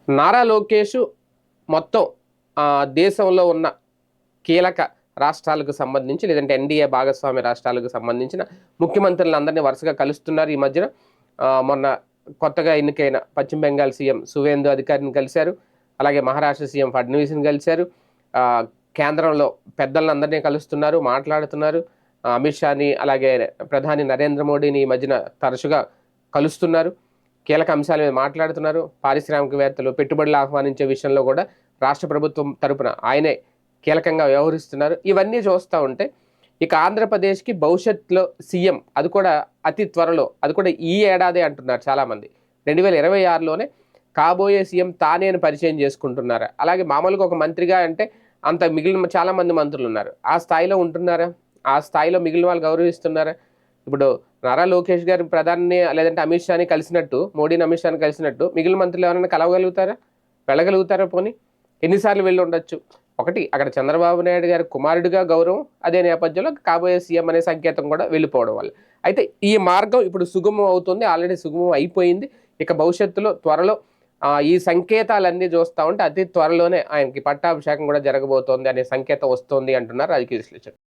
నారా లోకేష్ మొత్తం దేశంలో ఉన్న కీలక రాష్ట్రాలకు సంబంధించి లేదంటే ఎన్డీఏ భాగస్వామ్య రాష్ట్రాలకు సంబంధించిన ముఖ్యమంత్రులందరినీ వరుసగా కలుస్తున్నారు. ఈ మధ్యన మొన్న కొత్తగా ఎన్నికైన పశ్చిమ బెంగాల్ సీఎం సువేందు అధికారిని కలిశారు. అలాగే మహారాష్ట్ర సీఎం ఫడ్నవీస్ని కలిశారు. కేంద్రంలో పెద్దలందరినీ కలుస్తున్నారు, మాట్లాడుతున్నారు. అమిత్ షాని అలాగే ప్రధాని నరేంద్ర మోడీని ఈ మధ్యన తరచుగా కలుస్తున్నారు. కీలక అంశాల మీద మాట్లాడుతున్నారు. పారిశ్రామికవేత్తలు పెట్టుబడులు ఆహ్వానించే విషయంలో కూడా రాష్ట్ర ప్రభుత్వం తరపున ఆయనే కీలకంగా వ్యవహరిస్తున్నారు. ఇవన్నీ చూస్తూ ఉంటే ఇక ఆంధ్రప్రదేశ్కి భవిష్యత్తులో సీఎం అది కూడా అతి త్వరలో, అది కూడా ఈ ఏడాది అంటున్నారు చాలామంది. 2026లోనే కాబోయే సీఎం తానే అని పరిచయం చేసుకుంటున్నారు. అలాగే మామూలుగా ఒక మంత్రిగా అంటే అంత మిగిలిన చాలామంది మంత్రులు ఉన్నారు. ఆ స్థాయిలో ఉంటున్నారా? ఆ స్థాయిలో మిగిలిన వాళ్ళు గౌరవిస్తున్నారా? ఇప్పుడు నారా లోకేష్ గారు ప్రధాని లేదంటే అమిత్ షాని కలిసినట్టు, మోడీని అమిత్ షాని కలిసినట్టు మిగిలిన మంత్రులు ఎవరైనా కలవగలుగుతారా? వెళ్ళగలుగుతారా? పోనీ ఎన్నిసార్లు వెళ్ళి ఉండొచ్చు? ఒకటి అక్కడ చంద్రబాబు నాయుడు గారి కుమారుడిగా గౌరవం, అదే నేపథ్యంలో కాబోయే సీఎం అనే సంకేతం కూడా వెళ్ళిపోవడం వల్ల అయితే ఈ మార్గం ఇప్పుడు సుగమం అవుతుంది. ఆల్రెడీ సుగమం అయిపోయింది. ఇక భవిష్యత్తులో త్వరలో ఈ సంకేతాలన్నీ చూస్తూ ఉంటే అతి త్వరలోనే ఆయనకి పట్టాభిషేకం కూడా జరగబోతోంది అనే సంకేతం వస్తోంది అంటున్నారు రాజకీయ విశ్లేషకులు.